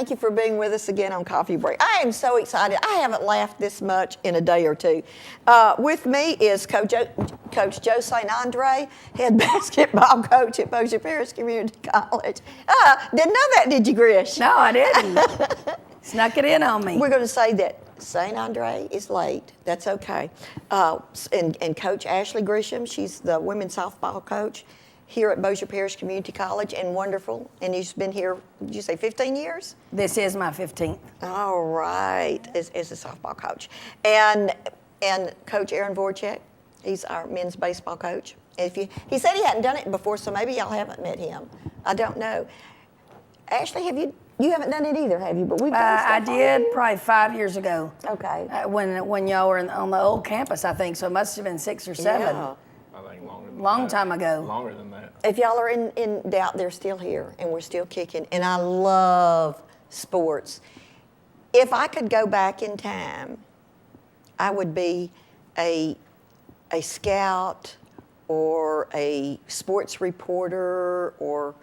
Thank you for being with us again on Coffee Break. I am so excited. I haven't laughed this much in a day or two. With me is Coach Joe St. Andre, head basketball coach at Bossier Parish Community College. Didn't know that, did you, Grish? No, I didn't. Snuck it in on me. We're going to say that St. Andre is late. That's okay. And Coach Ashley Grisham, she's the women's softball coach here at Bossier Parish Community College, and wonderful. And you've been here, did you say 15 years? This is my 15th. All right, as a softball coach. And Coach Aaron Voracek, he's our men's baseball coach. He said he hadn't done it before, so maybe y'all haven't met him. I don't know. Ashley, you haven't done it either, have you? But we've done stuff I did probably 5 years ago. Okay. When y'all were on the old campus, I think, so it must have been 6 or 7. Yeah. I think longer than Long that. time ago. Longer than that. If y'all are in doubt, they're still here, and we're still kicking. And I love sports. If I could go back in time, I would be a scout or a sports reporter or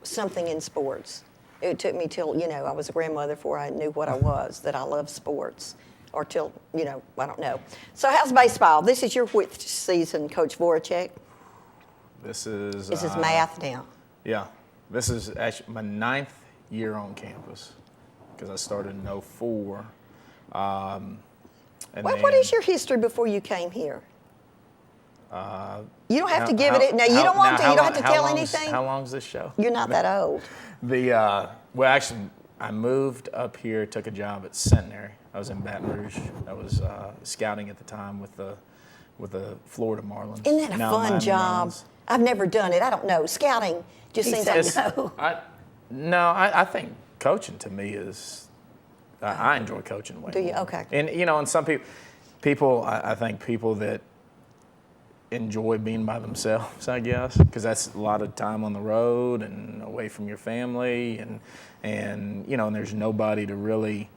something in sports. It took me till, I was a grandmother before I knew what I was, that I love sports. Or till, I don't know. So how's baseball? This is your which season, Coach Voracek? This is math now. Yeah. This is actually my 9th year on campus because I started in 2004. What is your history before you came here? You don't have to give it. No, you don't want to. You don't have to tell anything. How long is this show? You're not that old. Well, actually, I moved up here, took a job at Centenary. I was in Baton Rouge. I was scouting at the time with the Florida Marlins. Isn't that a fun job? I've never done it. I don't know. Scouting just seems like no. I think coaching to me is. I enjoy coaching way. Do you? More. Okay. And and some people, I think people that enjoy being by themselves, I guess, because that's a lot of time on the road and away from your family, and and there's nobody to really.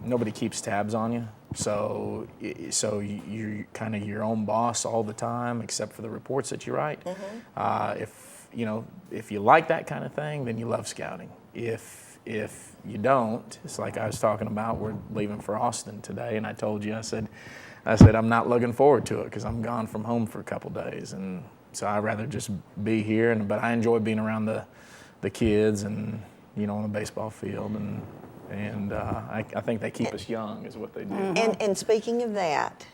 Nobody keeps tabs on you, so you're kind of your own boss all the time, except for the reports that you write. Mm-hmm. If you like that kind of thing, then you love scouting. If you don't, it's like I was talking about. We're leaving for Austin today, and I told you, I said I'm not looking forward to it because I'm gone from home for a couple days, and so I'd rather just be here. But I enjoy being around the kids and on the baseball field and I think they keep us young is what they do. Mm-hmm. And speaking of that,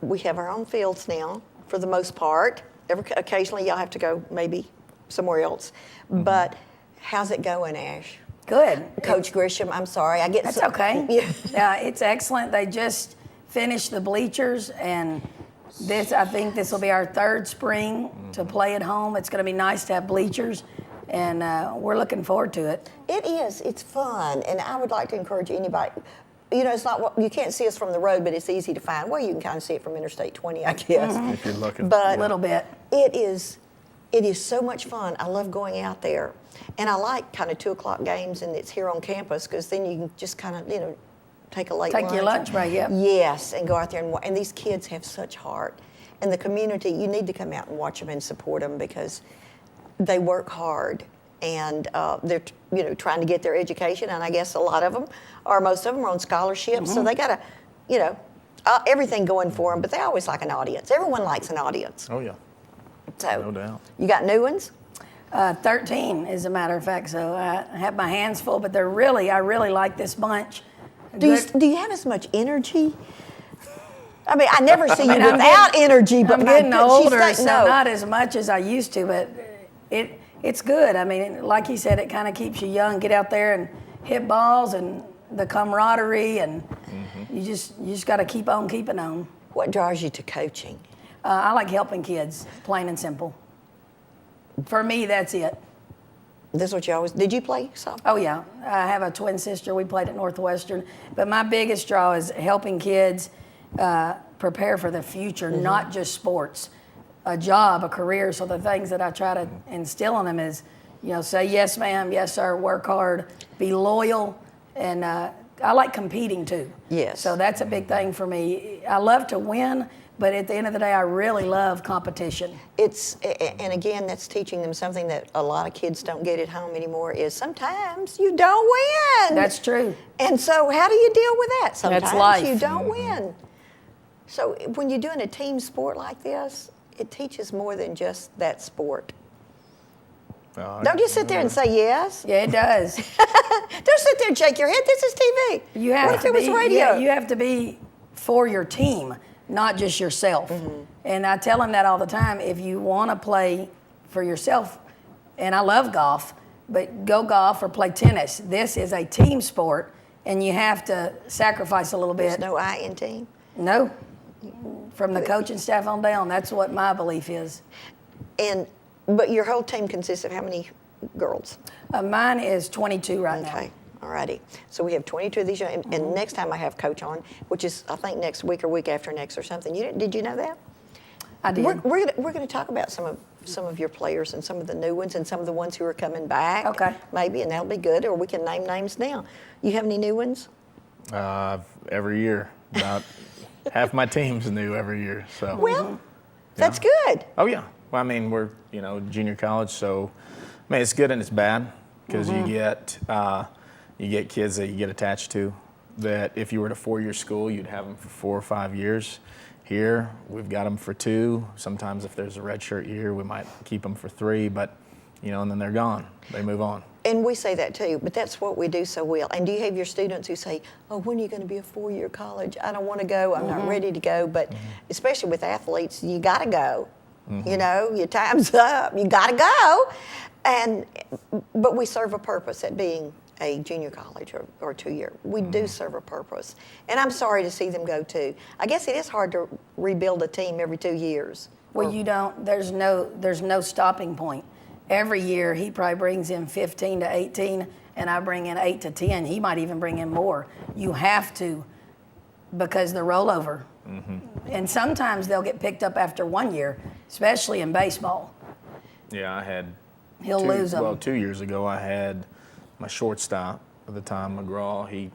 we have our own fields now for the most part. Occasionally y'all have to go maybe somewhere else. Mm-hmm. But how's it going, Ash? Good. Coach Grisham, I'm sorry. That's okay. Yeah, it's excellent. They just finished the bleachers, and I think this will be our 3rd spring to play at home. It's going to be nice to have bleachers. And we're looking forward to it. It is. It's fun. And I would like to encourage anybody. It's not you can't see us from the road, but it's easy to find. Well, you can kind of see it from Interstate 20, I guess. Mm-hmm. If you're looking. But a little bit. It is so much fun. I love going out there. And I like kind of 2 o'clock games, and it's here on campus because then you can just kind of, take a late lunch. Take your lunch break, yep. Yes, and go out there and these kids have such heart. And the community, you need to come out and watch them and support them because they work hard, and they're trying to get their education, and I guess most of them are on scholarships, so they got to, everything going for them, but they always like an audience. Everyone likes an audience. Oh, yeah. So, no doubt. You got new ones? 13, as a matter of fact, so I have my hands full, but I really like this bunch. Do you have as much energy? I mean, I never see you without energy, but I'm getting older, so not as much as I used to, but it's good. I mean, like he said, it kind of keeps you young. Get out there and hit balls and the camaraderie, and you just got to keep on keeping on. What draws you to coaching? I like helping kids, plain and simple. For me, that's it. This is what you always, did you play softball? Oh yeah, I have a twin sister. We played at Northwestern, but my biggest draw is helping kids prepare for the future, not just sports, a job, a career. So the things that I try to instill in them is, say yes ma'am, yes sir, work hard, be loyal, and I like competing too. Yes. So that's a big thing for me. I love to win, But at the end of the day, I really love competition. And again, that's teaching them something that a lot of kids don't get at home anymore is sometimes you don't win. That's true. And so how do you deal with that? Sometimes life. you don't win. So when you're doing a team sport like this, it teaches more than just that sport. Don't just sit there and say yes. Yeah, it does. Don't sit there and shake your head. This is TV. You have what if to it was be, radio? yeah, you have to be for your team, not just yourself. And I tell them that all the time. If you want to play for yourself, and I love golf, but go golf or play tennis. This is a team sport, and you have to sacrifice a little bit. There's no I in team? No. From the coaching staff on down, that's what my belief is. But your whole team consists of how many girls? Mine is 22 right now. Okay, all righty. So we have 22 of these, and next time I have Coach on, which is I think next week or week after next or something. Did you know that? I did. We're going to talk about some of your players and some of the new ones and some of the ones who are coming back. Okay. Maybe, and that'll be good. Or we can name names now. You have any new ones? Every year, about half my team's new every year. So. Well, that's good. Oh yeah. Well, I mean, we're junior college, so I mean it's good and it's bad because you get kids that you get attached to. That if you were at a 4-year school, you'd have them for 4 or 5 years. Here, we've got them for 2. Sometimes if there's a redshirt year, we might keep them for 3, but and then they're gone. They move on. And we say that too, but that's what we do so well. And do you have your students who say, oh, when are you going to be a 4-year college? I don't want to go. I'm not ready to go. But especially with athletes, you got to go. Your time's up. You got to go. But we serve a purpose at being a junior college or 2-year. We do serve a purpose. And I'm sorry to see them go too. I guess it is hard to rebuild a team every 2 years. Well, there's no stopping point. Every year he probably brings in 15 to 18 and I bring in 8 to 10. He might even bring in more. You have to, because the rollover. And sometimes they'll get picked up after 1 year, especially in baseball. Yeah, He'll lose them. Well, 2 years ago I had my shortstop at the time, McGraw. He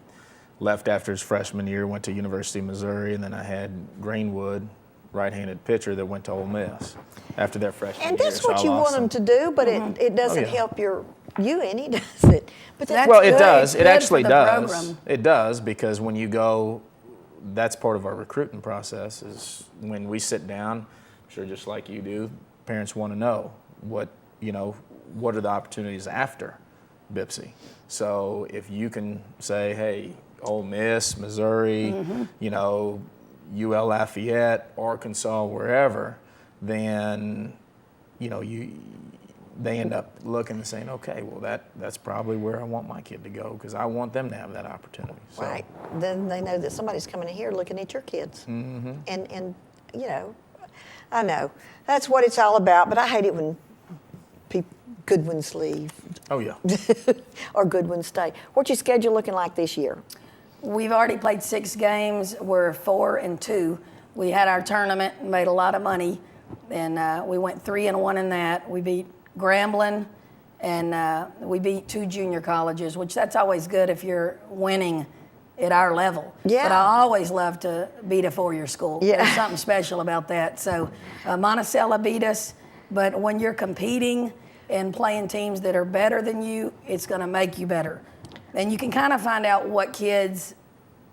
left after his freshman year, went to University of Missouri, and then I had Greenwood, right-handed pitcher that went to Ole Miss after their freshman year. And that's So what I you lost want them to do, but it doesn't help you any, does it? But That's Well, it good. does. It's It good actually for the does. program. It does, because when you go, that's part of our recruiting process is when we sit down, I'm sure just like you do, parents want to know what are the opportunities after Bipsy. So if you can say, hey, Ole Miss, Missouri, UL Lafayette, Arkansas, wherever, then they end up looking and saying, okay, well that's probably where I want my kid to go because I want them to have that opportunity. So. Right. Then they know that somebody's coming in here looking at your kids. And I know that's what it's all about. But I hate it when good ones leave. Oh yeah. Or good ones stay. What's your schedule looking like this year? We've already played 6 games. We're 4-2. We had our tournament and made a lot of money, and we went 3-1 in that. We beat Grambling, and we beat 2 junior colleges, which that's always good if you're winning at our level. Yeah. But I always love to beat a 4-year school. Yeah. There's something special about that. So Monticello beat us, but when you're competing and playing teams that are better than you, it's going to make you better. And you can kind of find out what kids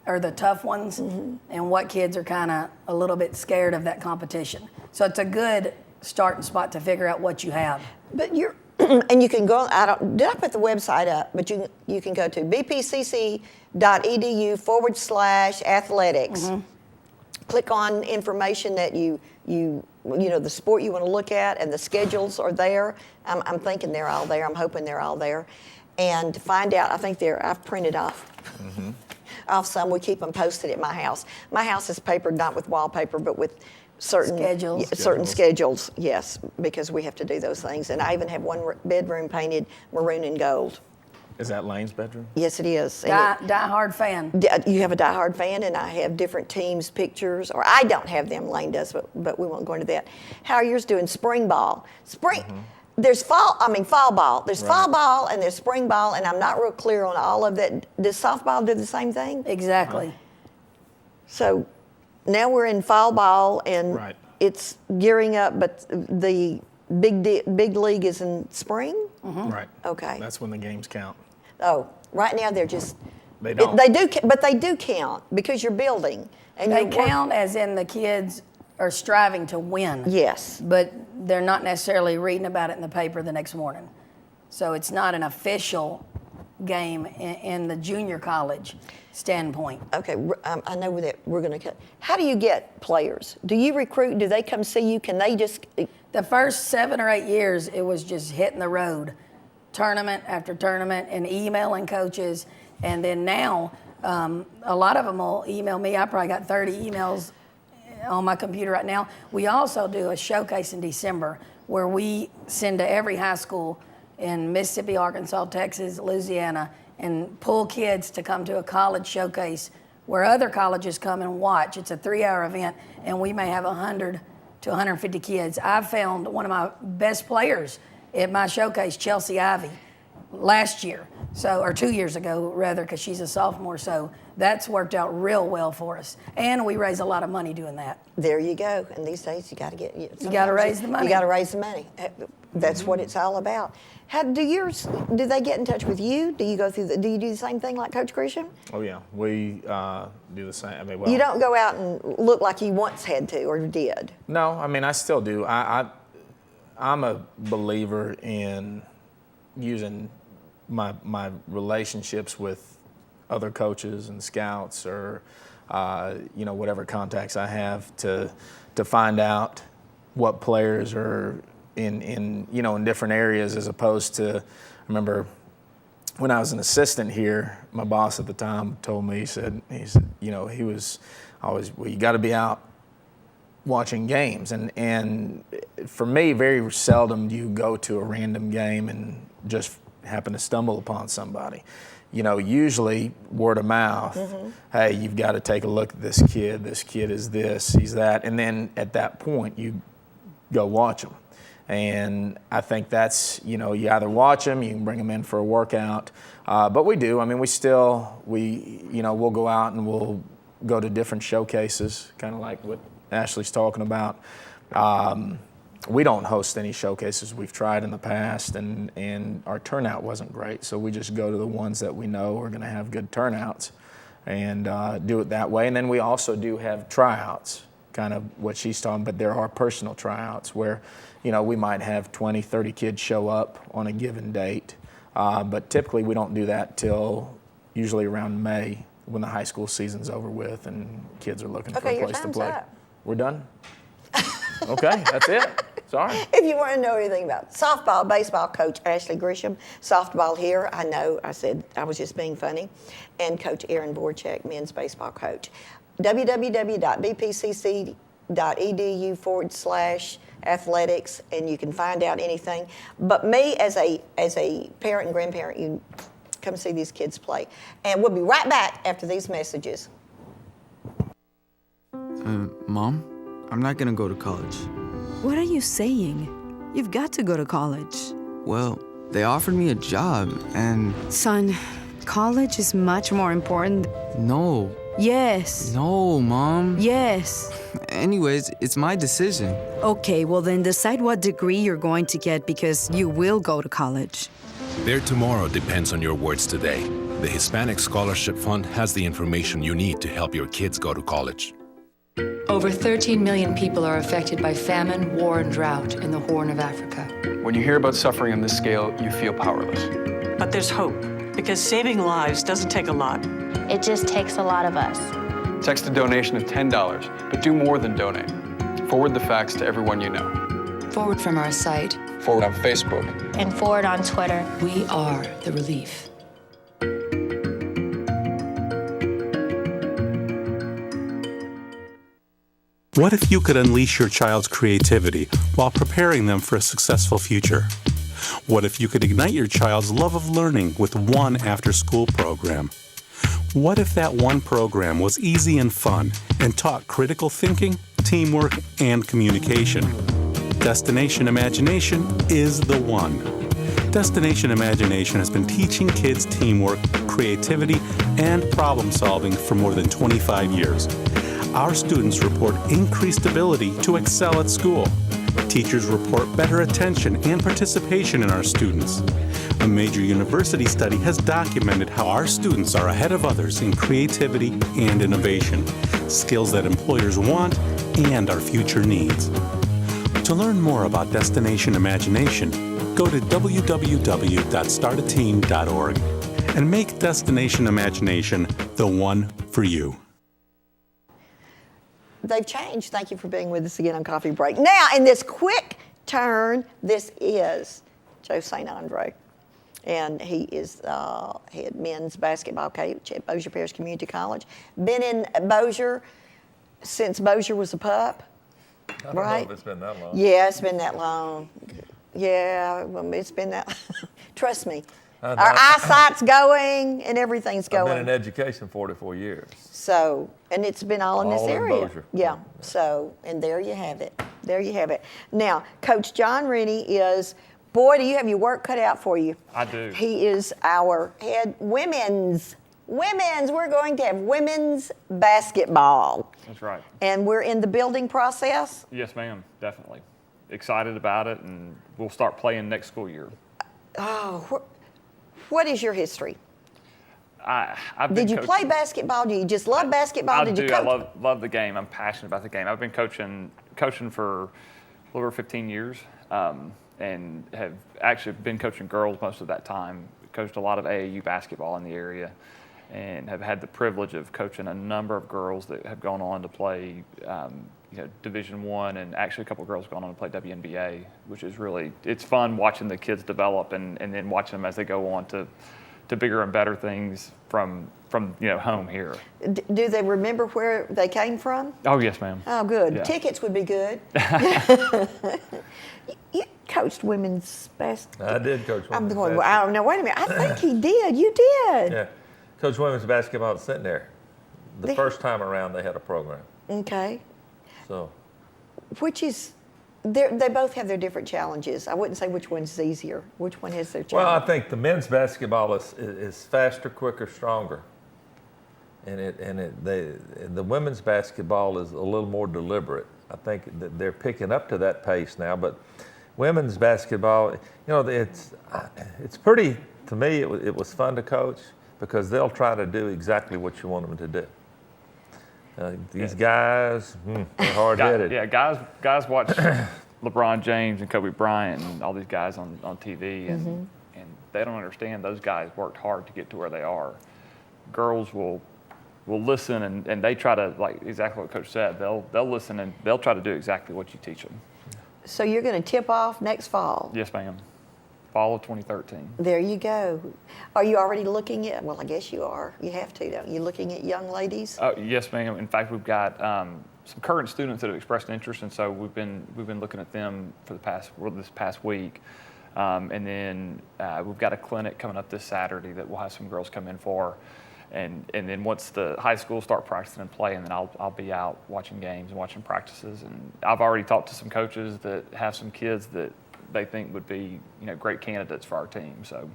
are the tough ones and what kids are kind of a little bit scared of that competition. So it's a good starting spot to figure out what you have. But and you can go, did I put the website up? But you can go to bpcc.edu/athletics. Click on information that the sport you want to look at, and the schedules are there. I'm thinking they're all there. I'm hoping they're all there. And to find out, I've printed off some. We keep them posted at my house. My house is papered not with wallpaper, but with certain schedules. Yes, because we have to do those things. And I even have one bedroom painted maroon and gold. Is that Lane's bedroom? Yes, it is. Die-hard fan. You have a diehard fan, and I have different teams' pictures, or I don't have them. Lane does, but we won't go into that. How are yours doing? Spring ball. There's fall ball. There's fall ball and there's spring ball, and I'm not real clear on all of that. Does softball do the same thing? Exactly. So now we're in fall ball, and Right. it's gearing up, but the big league is in spring? Right. Okay. That's when the games count. Oh, right now they're just, They don't. but they do count because you're building. And They you're work- count as in the kids are striving to win. Yes. But they're not necessarily reading about it in the paper the next morning. So it's not an official game in the junior college standpoint. Okay, I know that we're going to. How do you get players? Do you recruit? Do they come see you? Can they just? The first 7 or 8 years, it was just hitting the road, tournament after tournament, and emailing coaches. And then now, a lot of them will email me. I probably got 30 emails on my computer right now. We also do a showcase in December where we send to every high school in Mississippi, Arkansas, Texas, Louisiana, and pull kids to come to a college showcase where other colleges come and watch. It's a 3-hour event, and we may have 100 to 150 kids. I found one of my best players at my showcase, Chelsea Ivy, last year, or 2 years ago, rather, because she's a sophomore. So that's worked out real well for us. And we raise a lot of money doing that. There you go. And these days, you got to get. You got to raise the money. You got to raise the money. That's what it's all about. Do they get in touch with you? Do you go through? Do you do the same thing like Coach Grisham? Oh yeah, we do the same. I mean, well, You don't go out and look like you once had to or did. No, I mean I still do. I'm a believer in using my relationships with other coaches and scouts, or whatever contacts I have to find out what players are in different areas, as opposed to, I remember when I was an assistant here, my boss at the time told me, he said, he was always, well, you got to be out watching games. And for me, very seldom do you go to a random game and just happen to stumble upon somebody. Usually word of mouth, hey, you've got to take a look at this kid. This kid is this, he's that. And then at that point, you go watch them. And I think that's, you either watch them, you can bring them in for a workout. But we do. I mean, we'll go out and we'll go to different showcases, kind of like what Ashley's talking about. We don't host any showcases. We've tried in the past, and our turnout wasn't great. So we just go to the ones that we know are going to have good turnouts and do it that way. And then we also do have tryouts, kind of what she's talking, but there are personal tryouts where, we might have 20, 30 kids show up on a given date. But typically we don't do that till usually around May, when the high school season's over with and kids are looking for a place to play. Up. We're done? Okay, that's it. Sorry. If you want to know anything about softball, baseball coach Ashley Grisham, softball here, I know I said I was just being funny, and Coach Aaron Voracek, men's baseball coach. www.bpcc.edu/athletics, and you can find out anything. But me, as a parent and grandparent, you come see these kids play. And we'll be right back after these messages. Mom, I'm not gonna go to college. What are you saying? You've got to go to college. Well, they offered me a job and... Son, college is much more important. No. Yes. No, Mom. Yes. Anyways, it's my decision. Okay, well then decide what degree you're going to get, because you will go to college. Their tomorrow depends on your words today. The Hispanic Scholarship Fund has the information you need to help your kids go to college. Over 13 million people are affected by famine, war, and drought in the Horn of Africa. When you hear about suffering on this scale, you feel powerless. But there's hope, because saving lives doesn't take a lot. It just takes a lot of us. Text a donation of $10, but do more than donate. Forward the facts to everyone you know. Forward from our site. Forward on Facebook. And forward on Twitter. We are the relief. What if you could unleash your child's creativity while preparing them for a successful future? What if you could ignite your child's love of learning with one after-school program? What if that one program was easy and fun and taught critical thinking, teamwork, and communication? Destination Imagination is the one. Destination Imagination has been teaching kids teamwork, creativity, and problem solving for more than 25 years. our students report increased ability to excel at school. Teachers report better attention and participation in our students. A major university study has documented how our students are ahead of others in creativity and innovation, skills that employers want and our future needs. To learn more about Destination Imagination, go to www.startateam.org and make Destination Imagination the one for you. They've changed. Thank you for being with us again on Coffee Break. Now, in this quick turn, this is Joe St. Andre. And he is head men's basketball coach at Bossier Parish Community College. Been in Bossier since Bossier was a pup. I don't right? know if it's been that long. Yeah, it's been that long. Yeah, well, it's been that. Trust me. Our eyesight's going and everything's going. I've been in education 44 years. So, and it's been all in this area. Bossier. Yeah. So, and there you have it. There you have it. Now, Coach John Rennie is, boy, do you have your work cut out for you. I do. He is our head women's. We're going to have women's basketball. That's right. And we're in the building process. Yes, ma'am. Definitely. Excited about it, and we'll start playing next school year. Oh, what is your history? Did you play basketball? Do you just love basketball? I Did do. you coach? I love the game. I'm passionate about the game. I've been coaching for a little over 15 years, and have actually been coaching girls most of that time. Coached a lot of AAU basketball in the area, and have had the privilege of coaching a number of girls that have gone on to play Division I, and actually a couple of girls have gone on to play WNBA, which is really, it's fun watching the kids develop and then watching them as they go on to bigger and better things from home here. Do they remember where they came from? Oh, yes, ma'am. Oh, good. Yeah. Tickets would be good. You coached women's basketball. I did coach women's I'm going, basketball. wow, now wait a minute. I think he did. You did. Yeah. Coached women's basketball at Centenary. The first time around they had a program. Okay. So. Which is, they both have their different challenges. I wouldn't say which one's easier. Which one has their challenge? Well, I think the men's basketball is faster, quicker, stronger. And the women's basketball is a little more deliberate. I think that they're picking up to that pace now, but women's basketball, it's pretty, to me, it was fun to coach because they'll try to do exactly what you want them to do. These guys, they're hard-headed. Yeah, guys watch LeBron James and Kobe Bryant and all these guys on TV, and they don't understand those guys worked hard to get to where they are. Girls will listen and they try to, like exactly what Coach said, they'll listen and they'll try to do exactly what you teach them. So you're going to tip off next fall? Yes, ma'am. Fall of 2013. There you go. Are you already looking at, well, I guess you are. You have to, don't you? Looking at young ladies? Yes, ma'am. In fact, we've got some current students that have expressed interest, and so we've been looking at them for this past week. And then we've got a clinic coming up this Saturday that we'll have some girls come in for. And then once the high schools start practicing and playing, then I'll be out watching games and watching practices. And I've already talked to some coaches that have some kids that they think would be great candidates for our team. So.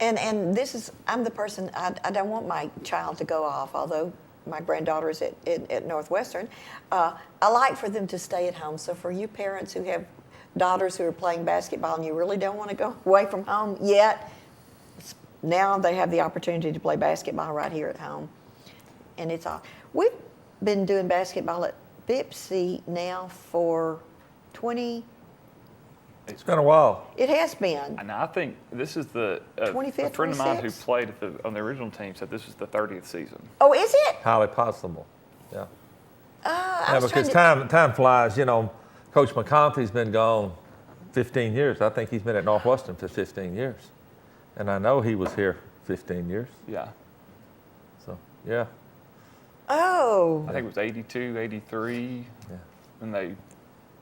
And this is, I'm the person, I don't want my child to go off, although my granddaughter is at Northwestern. I like for them to stay at home. So for you parents who have daughters who are playing basketball and you really don't want to go away from home yet, now they have the opportunity to play basketball right here at home. And it's all. We've been doing basketball at Bipsy now for 20. It's been a while. It has been. And I think this is the 25th, a friend of mine who 26th? played on the original team said this was the 30th season. Oh, is it? Highly possible. Yeah. I was because trying time flies. Coach McConaughey's been gone 15 years. I think he's been at Northwestern for 15 years. And I know he was here 15 years. Yeah. So, yeah. Oh. I think it was 82, 83 when they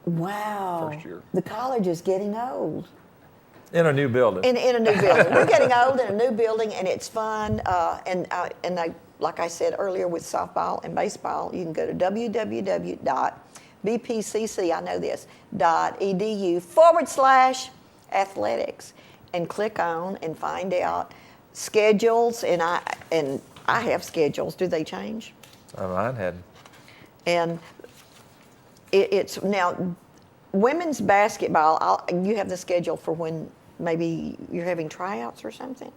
Wow. first year. The college is getting old. In a new building. In a new building. We're getting old in a new building, and it's fun. And like I said earlier with softball and baseball, you can go to www.bpcc, I know this, .edu/athletics and click on and find out schedules. And I have schedules. Do they change? Mine hadn't. And it's now women's basketball. You have the schedule for when maybe you're having tryouts or something?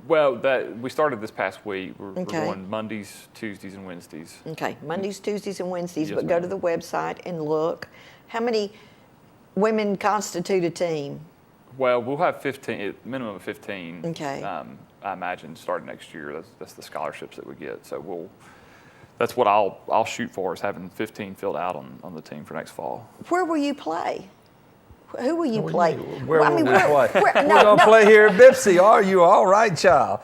Well, we started this past week. We're Okay. going Mondays, Tuesdays, and Wednesdays. Okay, Mondays, Tuesdays, and Wednesdays, Yes, but go ma'am. to the website and look. How many women constitute a team? Well, we'll have 15, minimum of 15. Okay. I imagine starting next year. That's the scholarships that we get. So that's what I'll shoot for, is having 15 filled out on the team for next fall. Where will you play? Who will you What do play? you mean, where will we play? Where, We're no, going to no. play here at Bipsy. Are you all right, child?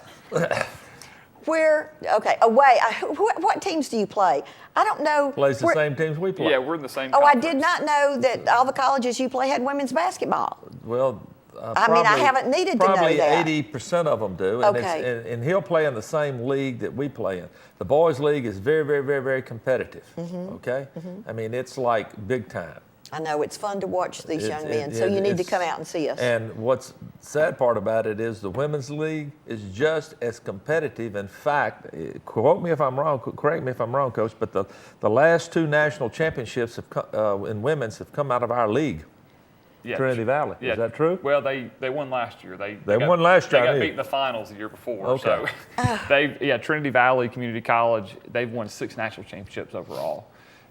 Where? Okay, away. What teams do you play? I don't know. Plays the same teams we play. Yeah, we're in the same Oh, I conference. did not know that all the colleges you play had women's basketball. Well, I mean, I haven't needed to know probably that. 80% of them do. And, Okay. and he'll play in the same league that we play in. The boys' league is very, very, very, very competitive. Mm-hmm. Okay? I mean, it's like big time. I know it's fun to watch these young men, It- so you need to it's- come out and see us. And what's sad part about it is the women's league is just as competitive. In fact, quote me if I'm wrong, correct me if I'm wrong, Coach, but the last two national championships in women's have come out of our league, Yeah, Trinity Valley. yeah. Is that true? Well, they won last year. They won last year, I They got knew. beat in the finals the year before. Okay. So Trinity Valley Community College. They've won 6 national championships overall.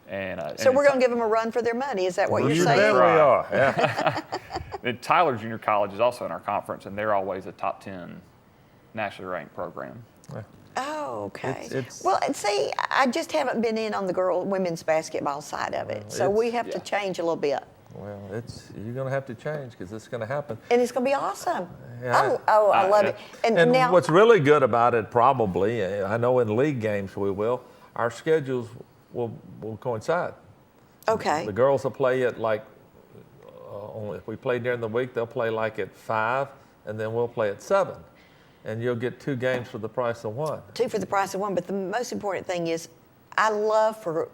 And So we're going to give them a run for their money. Is that what you're You saying? bet we Right. are. Yeah. And Tyler Junior College is also in our conference, and they're always a top 10 nationally ranked program. Oh, okay. It's- well, and see, I just haven't been in on the women's basketball side of it, so we have to yeah. change a little bit. Well, you're going to have to change because it's going to happen. And it's going to be awesome. Yeah. Oh, I love yeah. it. And, And now, what's really good about it, probably, I know in league games we will, our schedules will coincide. okay, The girls will play at like, if we play during the week, they'll play like at 5, and then we'll play at 7. And you'll get 2 games for the price of 1. 2 for the price of 1. But the most important thing is, I love for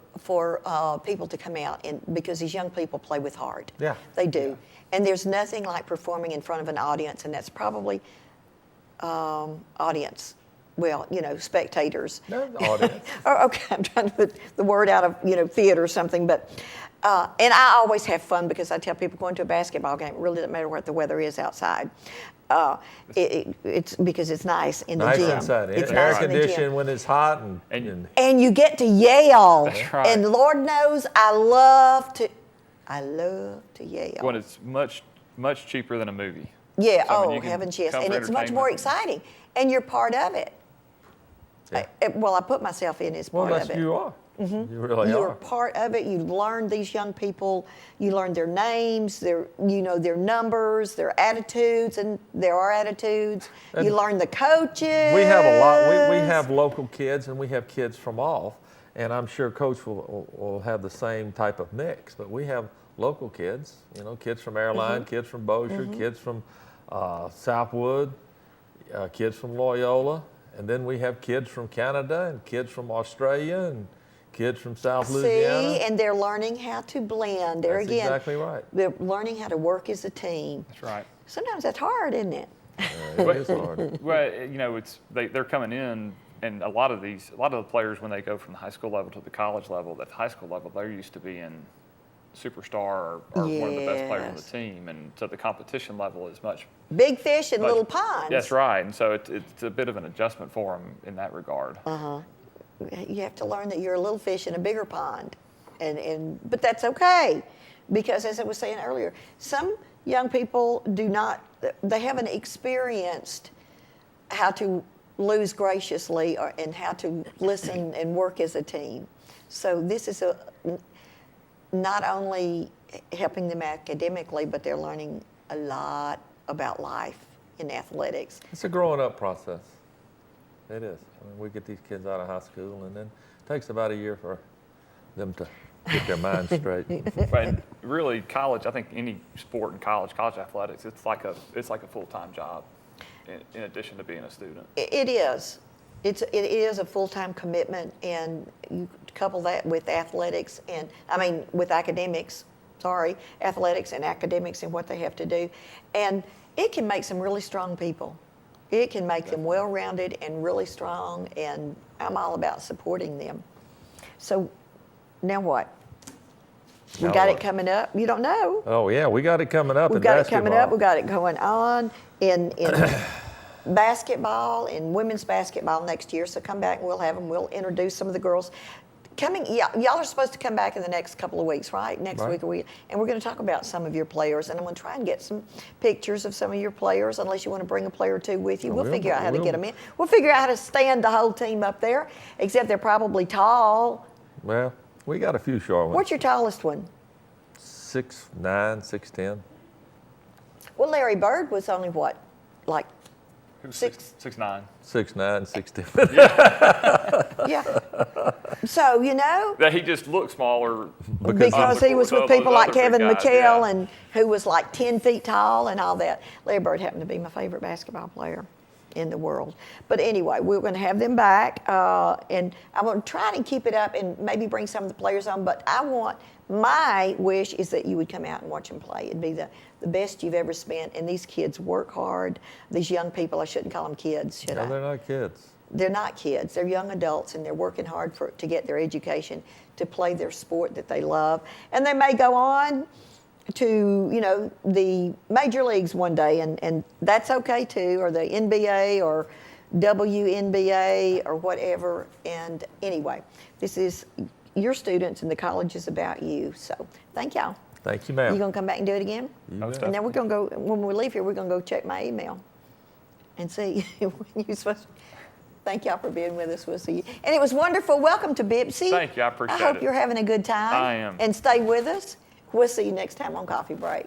people to come out because these young people play with heart. Yeah. They do. And there's nothing like performing in front of an audience, and that's probably audience. Well, spectators. No, audience. Oh, okay, I'm trying to put the word out of, theater or something, but, and I always have fun because I tell people going to a basketball game, it really doesn't matter what the weather is outside. It's because it's nice in the Nice gym. inside. It's Air nice in the gym. conditioned when it's hot. And you get to yell. That's right. And Lord knows I love to yell. When it's much, much cheaper than a movie. Yeah, So, I mean, you oh, can heavens, yes. come And for it's much more entertainment. exciting. And you're part of it. Yeah. I put myself in as Well, part of it. you are. You really You're are. part of it. You learn these young people. You learn their names, their numbers, their attitudes, and there are attitudes. You learn the coaches. We have a lot. We have local kids, and we have kids from off. And I'm sure Coach will have the same type of mix. But we have local kids, kids from Airline, kids from Bossier, kids from Southwood, kids from Loyola. And then we have kids from Canada and kids from Australia and kids from South Louisiana. See, and they're learning how to blend. There That's again, exactly right. they're learning how to work as a team. That's right. Sometimes that's hard, isn't it? It is hard. Well, they're coming in, and a lot of the players, when they go from the high school level to the college level, at the high school level, they're used to being superstar or one of the best players on the Yes. team, and so the competition level is much. Big fish in little ponds. That's right, and so it's a bit of an adjustment for them in that regard. You have to learn that you're a little fish in a bigger pond, but that's okay, because as I was saying earlier, some young people they haven't experienced how to lose graciously and how to listen and work as a team. So this is not only helping them academically, but they're learning a lot about life in athletics. It's a growing up process. It is. I mean, we get these kids out of high school, and then it takes about a year for them to get their minds straight. But really, college, I think any sport in college athletics, it's like a full-time job in addition to being a student. It is. It is a full-time commitment, and you couple that with athletics with academics, athletics and academics and what they have to do. And it can make some really strong people. It can make them well-rounded and really strong, and I'm all about supporting them. So Now what? We Now got what? it coming up. You don't know. Oh yeah, we got it coming up. We've in got it basketball. coming up. We've got it going on in basketball, in women's basketball next year. So come back and we'll have them. We'll introduce some of the girls. Y'all are supposed to come back in the next couple of weeks, right? Next week or week. And we're going to talk about some of your players. And I'm going to try and get some pictures of some of your players, unless you want to bring a player or two with you. We'll figure out how to get them in. We'll figure out how to stand the whole team up there, except they're probably tall. Well, we got a few short ones. What's your tallest one? 6'9", 6'10". Well, Larry Bird was only what? Like 6'9". 6'9", 6'10". Yeah. So, you know. That he just looked smaller. Because he was with those people like other big Kevin guys, McHale, yeah. and who was like 10 feet tall and all that. Larry Bird happened to be my favorite basketball player in the world. But anyway, we're going to have them back, and I'm going to try to keep it up and maybe bring some of the players on. But my wish is that you would come out and watch them play. It'd be the best you've ever spent. And these kids work hard. These young people, I shouldn't call them kids, should I? No, they're not kids. They're not kids. They're young adults, and they're working hard to get their education, to play their sport that they love. And they may go on to, you know, the major leagues one day, and that's okay too, or the NBA or WNBA or whatever. And anyway, this is your students, and the college is about you. So thank y'all. Thank you, ma'am. You gonna come back and do it again? And then we're gonna go, when we leave here, we're gonna go check my email and see when you're supposed to. Thank y'all for being with us. We'll see you. And it was wonderful. Welcome to Bipsy. Thank you. I appreciate it. I hope you're having a good time. I am. And stay with us. We'll see you next time on Coffee Break.